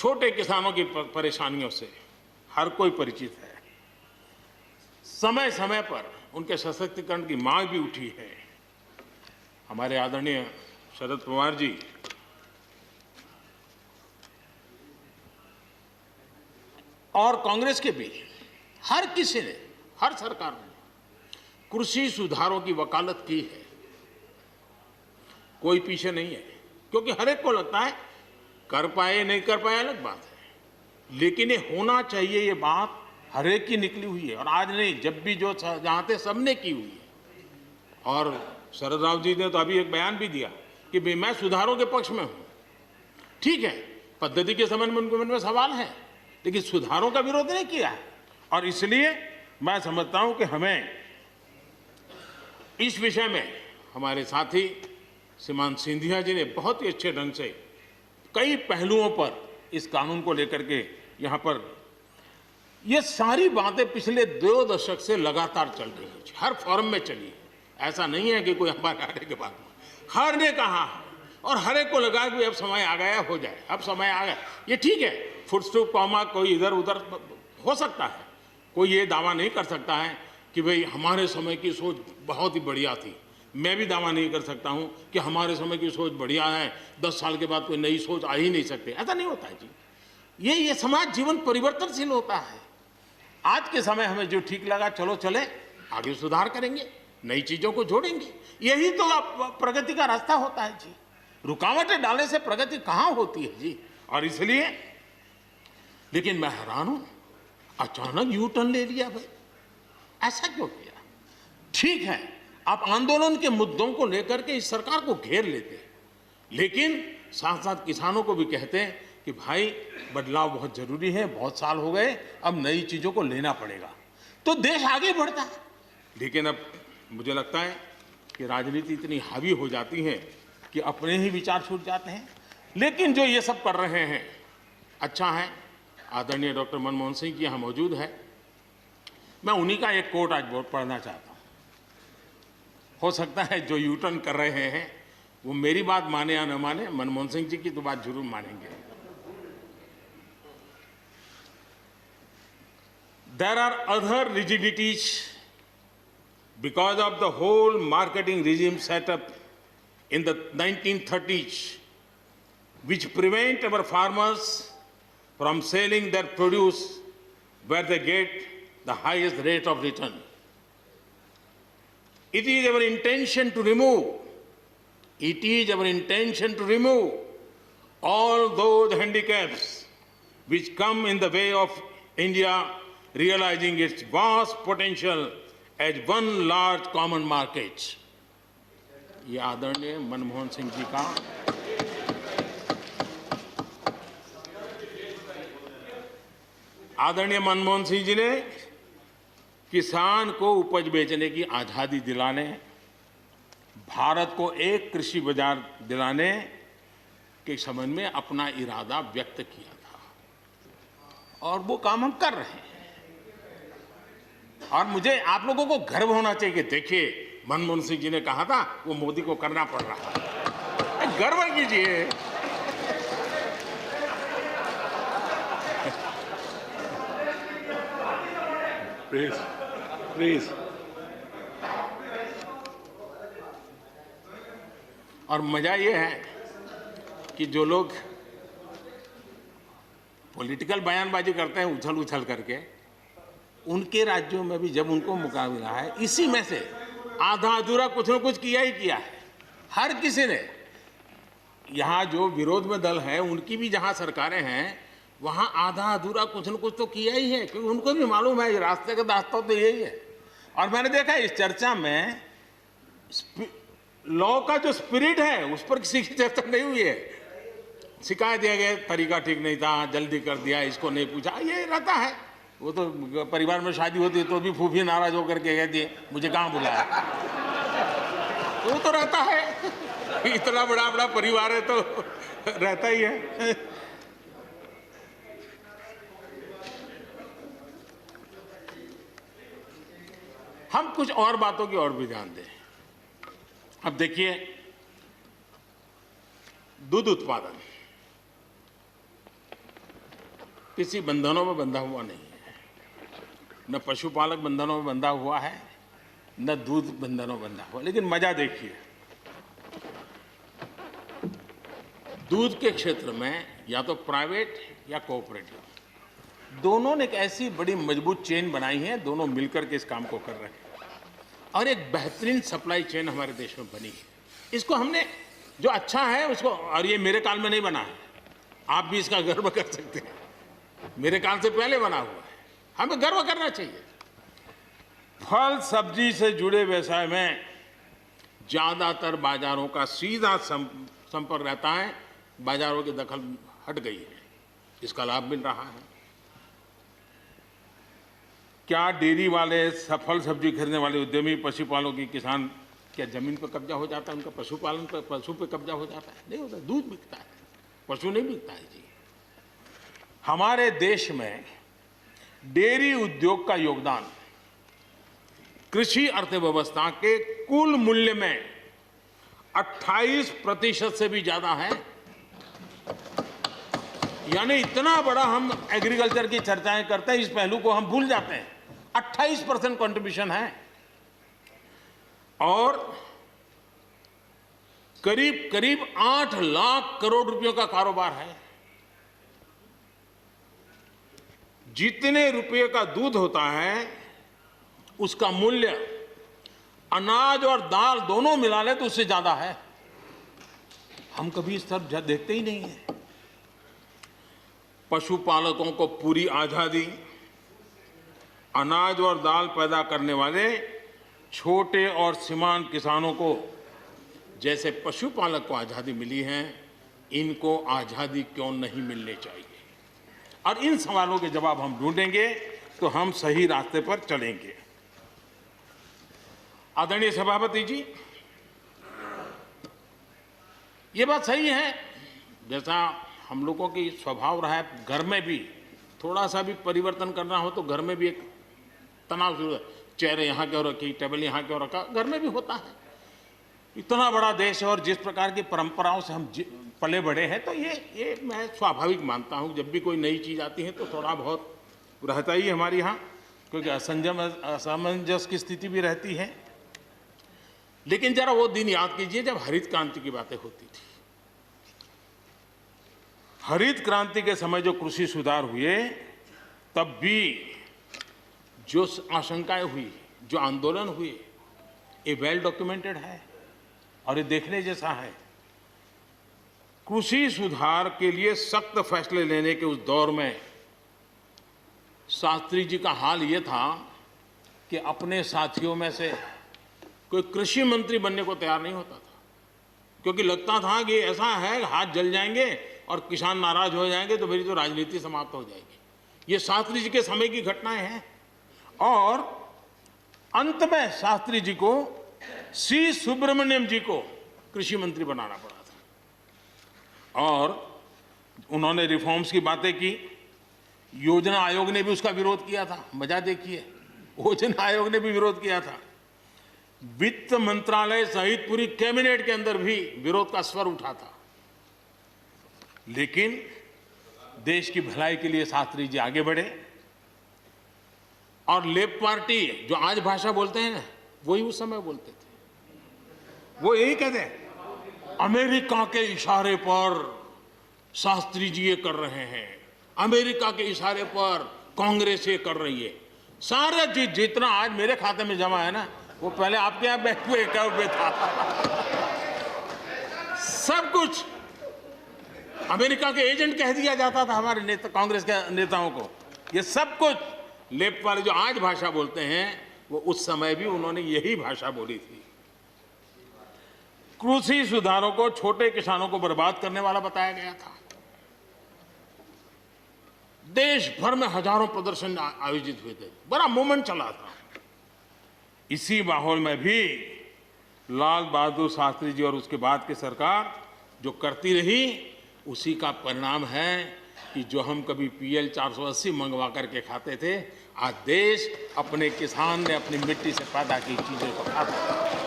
छोटे किसानों की परेशानियों से हर कोई परिचित है। समय समय पर उनके सशक्तिकरण की मांग भी उठी है। हमारे आदरणीय शरद पवार जी और कांग्रेस के भी हर किसी ने, हर सरकार ने कृषि सुधारों की वकालत की है। कोई पीछे नहीं है, क्योंकि हर एक को लगता है कर पाए नहीं कर पाए अलग बात है, लेकिन ये होना चाहिए, ये बात हर एक की निकली हुई है। और आज नहीं, जब भी जो जहाँ थे सबने की हुई है। और शरद राव जी ने तो अभी एक बयान भी दिया कि भाई मैं सुधारों के पक्ष में हूँ। ठीक है, पद्धति के संबंध में उनके मन में सवाल है, लेकिन सुधारों का विरोध नहीं किया है। और इसलिए मैं समझता हूं कि हमें इस विषय में हमारे साथी श्रीमान सिंधिया जी ने बहुत ही अच्छे ढंग से कई पहलुओं पर इस कानून को लेकर के यहाँ पर ये सारी बातें पिछले 2 दशक से लगातार चल रही है, हर फोरम में चली है। ऐसा नहीं है कि कोई हमारे आने के बाद हर ने कहा है और हर एक को लगा कि अब समय आ गया, हो जाए, अब समय आ गया। ये ठीक है, फुट स्टॉप कॉमा कोई इधर उधर हो सकता है, कोई ये दावा नहीं कर सकता है कि भाई हमारे समय की सोच बहुत ही बढ़िया थी। मैं भी दावा नहीं कर सकता हूं कि हमारे समय की सोच बढ़िया है, 10 साल के बाद कोई नई सोच आ ही नहीं सकती। ऐसा नहीं होता है जी। ये समाज जीवन परिवर्तनशील होता है। आज के समय हमें जो ठीक लगा, चलो चले, आगे सुधार करेंगे, नई चीजों को जोड़ेंगे। यही तो प्रगति का रास्ता होता है जी। रुकावटें डालने से प्रगति कहां होती है जी। और इसलिए, लेकिन मैं हैरान हूं, अचानक यू टर्न ले लिया भाई, ऐसा क्यों किया? ठीक है, आप आंदोलन के मुद्दों को लेकर के इस सरकार को घेर लेते हैं, लेकिन साथ साथ किसानों को भी कहते हैं कि भाई बदलाव बहुत जरूरी है, बहुत साल हो गए, अब नई चीजों को लेना पड़ेगा, तो देश आगे बढ़ता है। लेकिन अब मुझे लगता है कि राजनीति इतनी हावी हो जाती है कि अपने ही विचार छूट जाते हैं। लेकिन जो ये सब कर रहे हैं अच्छा है। आदरणीय डॉक्टर मनमोहन सिंह जी यहाँ मौजूद है, मैं उन्हीं का एक कोट आज बहुत पढ़ना चाहता हूँ। हो सकता है जो यू टर्न कर रहे हैं वो मेरी बात माने या न माने, मनमोहन सिंह जी की तो बात जरूर मानेंगे। There are other rigidities because of the whole marketing regime set up in the 1930s, which prevent our farmers from selling their produce where they get the highest rate of return. It is our intention to remove all those handicaps which come in the way of India realizing its vast potential as one large common market. ये आदरणीय मनमोहन सिंह जी का आदरणीय मनमोहन सिंह जी ने किसान को उपज बेचने की आज़ादी दिलाने, भारत को एक कृषि बाजार दिलाने के संबंध में अपना इरादा व्यक्त किया था और वो काम हम कर रहे हैं। और मुझे आप लोगों को गर्व होना चाहिए कि देखिए मनमोहन सिंह जी ने कहा था वो मोदी को करना पड़ रहा है, गर्व कीजिए। प्लीज। और मजा ये है कि जो लोग पॉलिटिकल बयानबाजी करते हैं उछल उछल करके, उनके राज्यों में भी जब उनको मौका मिला है, इसी में से आधा अधूरा कुछ न कुछ किया ही किया है हर किसी ने। यहाँ जो विरोध में दल है उनकी भी जहाँ सरकारें हैं वहाँ आधा अधूरा कुछ न कुछ तो किया ही है, क्योंकि उनको भी मालूम है रास्ते का रास्ता तो यही है। और मैंने देखा इस चर्चा में लॉ का जो स्पिरिट है उस पर किसी की चर्चा नहीं हुई है। शिकायत दिया गया तरीका ठीक नहीं था, जल्दी कर दिया, इसको नहीं पूछा, ये रहता है। वो तो परिवार में शादी होती है तो भी फूफी नाराज होकर के कहती है मुझे कहाँ बुलाया, वो तो रहता है। इतना बड़ा बड़ा परिवार है तो रहता ही है। हम कुछ और बातों की ओर भी ध्यान दें। अब देखिए, दूध उत्पादन, किसी बंधनों में बंधा हुआ नहीं है, न पशुपालक बंधनों में बंधा हुआ है, न दूध बंधनों में बंधा हुआ। लेकिन मजा देखिए, दूध के क्षेत्र में या तो प्राइवेट या कोऑपरेटिव, दोनों ने एक ऐसी बड़ी मजबूत चेन बनाई है, दोनों मिलकर के इस काम को कर रहे हैं और एक बेहतरीन सप्लाई चेन हमारे देश में बनी है। इसको हमने जो अच्छा है उसको, और ये मेरे काल में नहीं बना है, आप भी इसका गर्व कर सकते हैं, मेरे काल से पहले बना हुआ है, हमें गर्व करना चाहिए। फल सब्जी से जुड़े व्यवसाय में ज्यादातर बाजारों का सीधा संपर्क रहता है, बाजारों की दखल हट गई है, इसका लाभ मिल रहा है। क्या डेयरी वाले, फल सब्जी खरीदने वाले उद्यमी, पशुपालकों की किसान, क्या जमीन पर कब्जा हो जाता है उनका? पशुपालन पर, पशु पे कब्जा हो जाता है? नहीं होता, दूध बिकता है, पशु नहीं बिकता है जी। हमारे देश में डेयरी उद्योग का योगदान कृषि अर्थव्यवस्था के कुल मूल्य में 28% से भी ज्यादा है। यानी इतना बड़ा हम एग्रीकल्चर की चर्चाएं करते हैं, इस पहलू को हम भूल जाते हैं। 28% कंट्रीब्यूशन है और करीब करीब 8 लाख करोड़ रुपयों का कारोबार है। जितने रुपये का दूध होता है उसका मूल्य अनाज और दाल दोनों मिला ले तो उससे ज्यादा है। हम कभी इस तरफ देखते ही नहीं है। पशुपालकों को पूरी आजादी, अनाज और दाल पैदा करने वाले छोटे और सीमांत किसानों को जैसे पशुपालक को आजादी मिली है, इनको आजादी क्यों नहीं मिलनी चाहिए? और इन सवालों के जवाब हम ढूंढेंगे तो हम सही रास्ते पर चलेंगे। आदरणीय सभापति जी, ये बात सही है, जैसा हम लोगों की स्वभाव रहा है, घर में भी थोड़ा सा भी परिवर्तन करना हो तो घर में भी एक तनाव शुरू है। चेहरे यहाँ क्यों रखी, टेबल यहाँ क्यों रखा, घर में भी होता है। इतना बड़ा देश है और जिस प्रकार की परंपराओं से हम पले बढ़े हैं, तो ये मैं स्वाभाविक मानता हूँ। जब भी कोई नई चीज़ आती है तो थोड़ा बहुत रहता ही हमारे यहाँ, क्योंकि असमंजस की स्थिति भी रहती है। लेकिन जरा वो दिन याद कीजिए जब हरित क्रांति की बातें होती थी। हरित क्रांति के समय जो कृषि सुधार हुए, तब भी जो आशंकाएं हुई, जो आंदोलन हुए, ये वेल डॉक्यूमेंटेड है और ये देखने जैसा है। कृषि सुधार के लिए सख्त फैसले लेने के उस दौर में शास्त्री जी का हाल ये था कि अपने साथियों में से कोई कृषि मंत्री बनने को तैयार नहीं होता था, क्योंकि लगता था कि ऐसा है हाथ जल जाएंगे और किसान नाराज हो जाएंगे तो मेरी तो राजनीति समाप्त हो जाएगी। ये शास्त्री जी के समय की घटनाएं हैं। और अंत में शास्त्री जी को सी सुब्रमण्यम जी को कृषि मंत्री बनाना पड़ा था और उन्होंने रिफॉर्म्स की बातें की। योजना आयोग ने भी उसका विरोध किया था। मजा देखिए, योजना आयोग ने भी विरोध किया था। वित्त मंत्रालय सहित पूरी कैबिनेट के अंदर भी विरोध का स्वर उठा था। लेकिन देश की भलाई के लिए शास्त्री जी आगे बढ़े और लेफ्ट पार्टी जो आज भाषा बोलते हैं ना, वही उस समय बोलते थे। वो यही कहते हैं, अमेरिका के इशारे पर शास्त्री जी ये कर रहे हैं, अमेरिका के इशारे पर कांग्रेस ये कर रही है। सारा जितना आज मेरे खाते में जमा है ना, वो पहले आपके यहाँ बैंक में अकाउंट में था। सब कुछ अमेरिका के एजेंट कह दिया जाता था हमारे नेता, कांग्रेस के नेताओं को। ये सब कुछ लेफ्ट वाले जो आज भाषा बोलते हैं, वो उस समय भी उन्होंने यही भाषा बोली थी। कृषि सुधारों को छोटे किसानों को बर्बाद करने वाला बताया गया था। देश भर में हजारों प्रदर्शन आयोजित हुए थे, बड़ा मूवमेंट चला था। इसी माहौल में भी लाल बहादुर शास्त्री जी और उसके बाद की सरकार जो करती रही, उसी का परिणाम है कि जो हम कभी PL 480 मंगवा करके खाते थे, आज देश अपने किसान ने अपनी मिट्टी से पैदा की चीजों को खाता है।